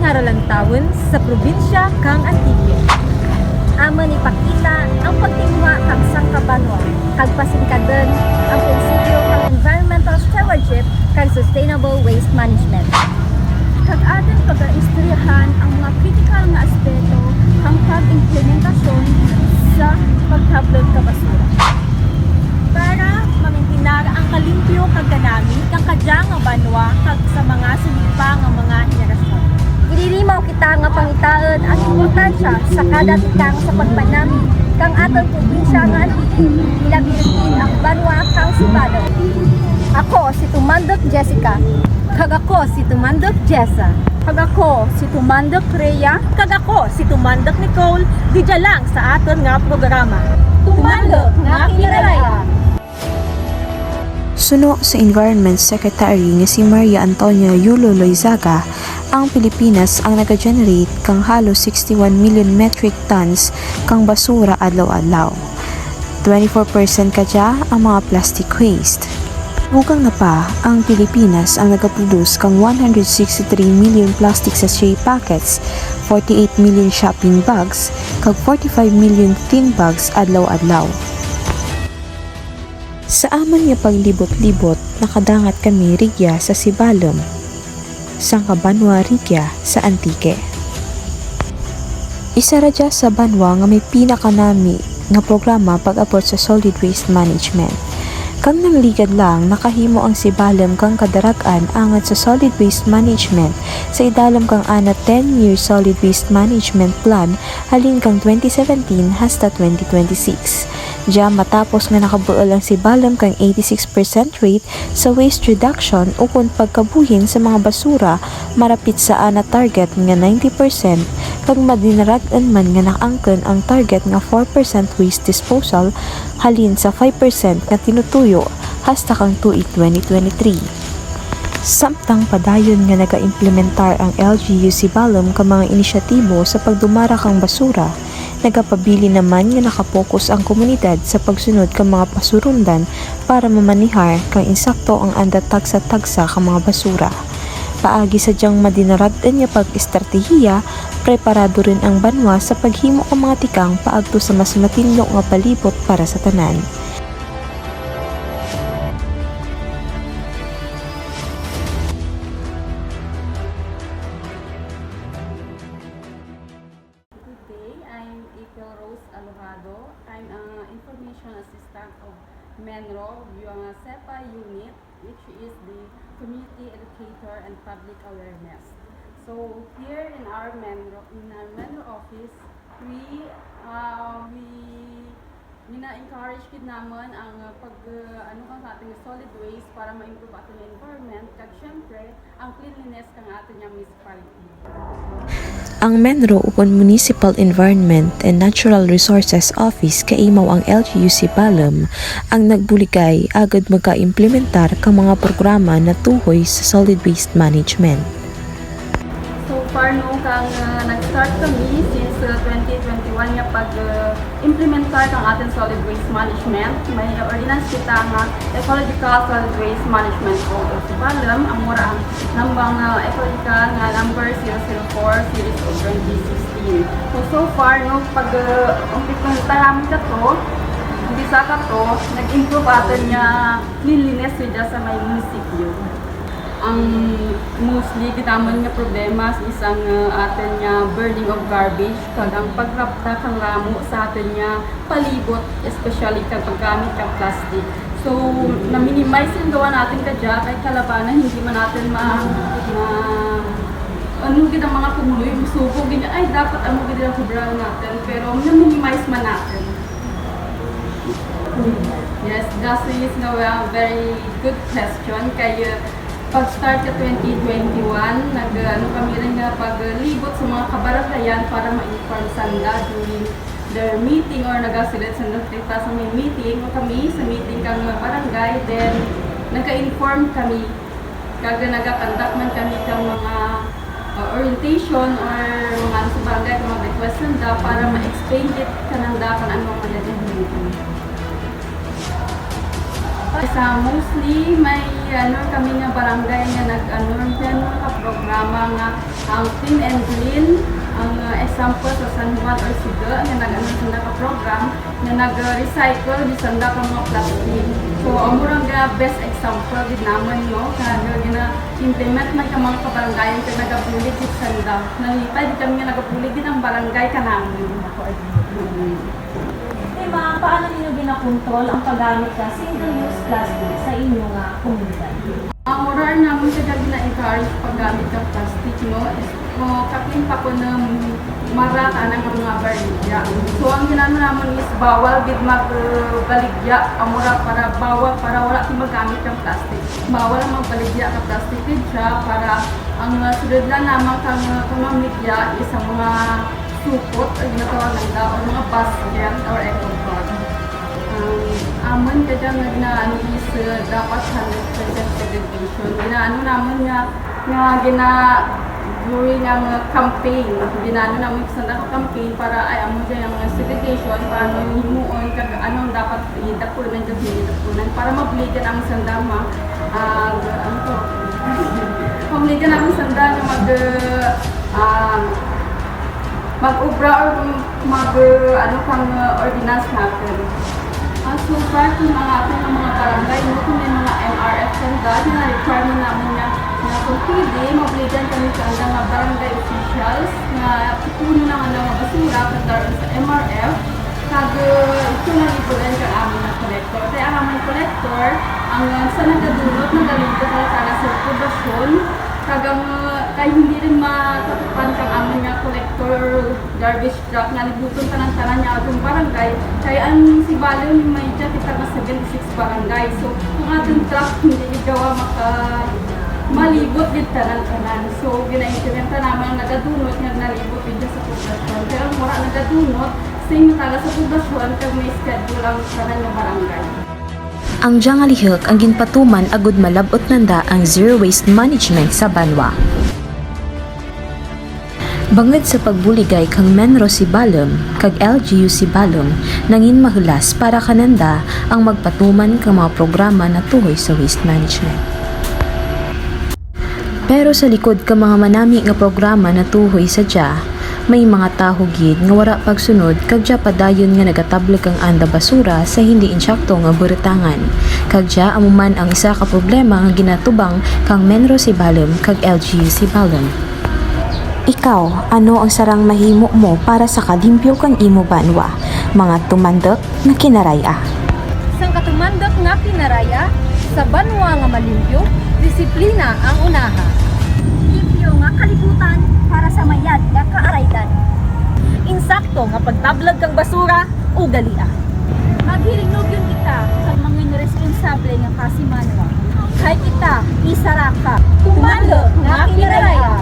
nga rolantawon sa probinsya kang Antique. Amon ipakita ang pagtinguha kang sangkabanwa, kag pasingkaden ang prinsipyo kang environmental stewardship kag sustainable waste management. Kag atin pag-istoryahan ang mga critical nga aspeto hangtod implementasyon sa paghablot ka basura. Para mamintinar ang kalimpyo kag kanami kang kadya nga banwa kag sa mga sulipa nga mga henerasyon. Ililimaw kita nga pangitaon ang importansya sa kada tikang sa pagpanami kang aton probinsya nga Antique, ilabirin ang banwa kang Sibalo. Ako si Tumandok Jessica. Kag ako si Tumandok Jessa. Kag ako si Tumandok Rhea. Kag ako si Tumandok Nicole. Didya lang sa aton nga programa. Tumandok nga kinaraya. Suno sa Environment Secretary nga si Maria Antonia Yulo Loizaga, ang Pilipinas ang nag-generate kang halos 61 million metric tons kang basura adlaw-adlaw. 24% kadya ang mga plastic waste. Bugang na pa, ang Pilipinas ang nag-produce kang 163 million plastic sachet packets, 48 million shopping bags, kag 45 million tin bags adlaw-adlaw. Sa aman nga paglibot-libot, nakadangat kami rigya sa Sibalom, Sangkabanwa rigya sa Antique. Isa ra dya sa banwa nga may pinakanami nga programa pag-abot sa solid waste management. Kang nangligad lang, nakahimo ang Sibalom kang kadaragan angat sa solid waste management sa idalom kang ana 10-year solid waste management plan halin kang 2017 hasta 2026. Diya matapos nga nakabuol ang Sibalom kang 86% rate sa waste reduction ukon pagkabuhin sa mga basura marapit sa ana target nga 90% kag madinaragan man nga nakaangkon ang target nga 4% waste disposal halin sa 5% nga tinutuyo hasta kang tuig 2023. Samtang padayon nga naga-implementar ang LGU Sibalom ka mga inisyatibo sa pagdumara kang basura, nagapabili naman nga nakapokus ang komunidad sa pagsunod kang mga pasurundan para mamanihar kang insakto ang anda tagsa-tagsa kang mga basura. Paagi sa diyang madinaragdan nga pag-estratehiya, preparado rin ang banwa sa paghimo kang mga tikang paagto sa mas matinlo nga palibot para sa tanan. I'm April Rose Alojado. I'm an information assistant of MENRO, yung SEPA unit, which is the Community Educator and Public Awareness. So here in our MENRO office, we na-encourage kid naman ang sa ating solid waste para ma-improve ating environment kag syempre ang cleanliness kang ating municipality. Ang MENRO upon Municipal Environment and Natural Resources Office kaimaw ang LGU Sibalom ang nagbuligay agad magka-implementar kang mga programa na tuhoy sa solid waste management. So far kang nag-start kami since 2021 nga pag-implementar kang ating solid waste management, may ordinance kita nga Ecological Solid Waste Management Code of Sibalom, ang mura ang nambang ecological nga number 004 series of 2016. So far pag-implementar ka to, umpisa ka to, nag-improve atin nga cleanliness sa may munisipyo. Ang mostly ginaman nga problema isang atin nga burning of garbage kag ang pagrapta kang ramo sa atin nga palibot, especially kag paggamit kang plastic. So na-minimize yung gawa natin kadya kay kalabanan hindi man natin gid ang mga kumuloy musuko gid ay dapat gid ang sobrang natin pero na-minimize man natin. Yes, that is a very good question kay pag-start ka 2021, kami rin na paglibot sa mga kabarakayan para ma-inform sanda during their meeting or nagasilit sa nakita sa may meeting o kami sa meeting kang barangay, then nagka-inform kami kag nagakandak man kami kang mga orientation or mga sa barangay kang mga request sanda para ma-explain it kananda kan ano mga meeting. Sa mostly may kami nga barangay nga ka programa nga ang Clean and Green ang example sa San Juan or Siga nga sanda ka program nga nag-recycle bisan da ka mga plastic. So amurang nga best example gid naman no nga gina-implement man ka mga kabarangayan kay nagabulig gid sanda. Nalipay di kami nga nagabulig din ang barangay kanamin. Paano ninyo ginakontrol ang paggamit sa single-use plastic sa inyong komunidad? Ang moral namin sa gina-encourage paggamit ng plastic, no? Kaklin pa ko na marata ng mga baligya. So, ang ginano naman is bawal gid magbaligya. Ang moral para bawal para wala ti magamit ng plastic. Bawal magbaligya ka plastic gid siya para ang sulod lang naman kang pamamigya is ang mga supot ay ginatawag ng o mga basket or eco bag. Amon ka dyan is dapat 100% segregation. Ginaano naman during ang campaign. Ginaano naman sa campaign para ay amon dyan ang segregation, paano yung himuon, anong dapat idapunan dyan, hinidapunan para mabligan ang sandama. Mabligan ang sandama mag-ubra or pang ordinance natin. So far, kung ang mga barangay, kung may mga MRF sanda, na-requirement namin na kung pwede, mabligan kami sa mga barangay officials na puno na nga mga basura pagdaroon sa MRF. Ito na ipulan ka amin na collector. Kaya ang aming collector, ang sa nagadulot, nagalinda sa sirkulasyon, kaya hindi rin matatupan kang amin nga collector garbage truck na libuton ka ng tanan niya atong barangay. Kaya ang si Balo may dyan kita na 76 barangay. So, kung ating truck hindi igawa malibot din tanan-tanan. So, gina-implementa naman ang nagadunot nga nalibot din sa poblasyon. Pero ang wala nagadunot, same tala sa poblasyon kag may schedule ang tanan ng barangay. Ang jangalihok ang ginpatuman agud malabot nanda ang zero waste management sa Banwa. Bangod sa pagbuligay kang Menro si Balom kag LGU si Balom nangin mahulas para kananda ang magpatuman kang mga programa na tuhoy sa waste management. Pero sa likod ka mga manami nga programa na tuhoy sa dya, may mga taho gid nga wara pagsunod kag dya padayon nga nagatablag ang anda basura sa hindi insyakto nga buritangan. Kag dya amuman ang isa ka problema nga ginatubang kang Menro si Balom kag LGU si Balom. Ikaw, ano ang sarang mahimo mo para sa kalimpyo kang imo Banwa? Mga tumandok nga kinaraya. Sang katumandok nga kinaraya, sa Banwa nga malimpyo, disiplina ang unaha. Limpyo nga kalibutan para sa mayad nga kaaraydan. Insakto nga pagtablag kang basura, ugalia. Maghiringog yun kita sa mga responsable nga kasimanwa. Kay kita, isara ka. Tumandok nga kinaraya.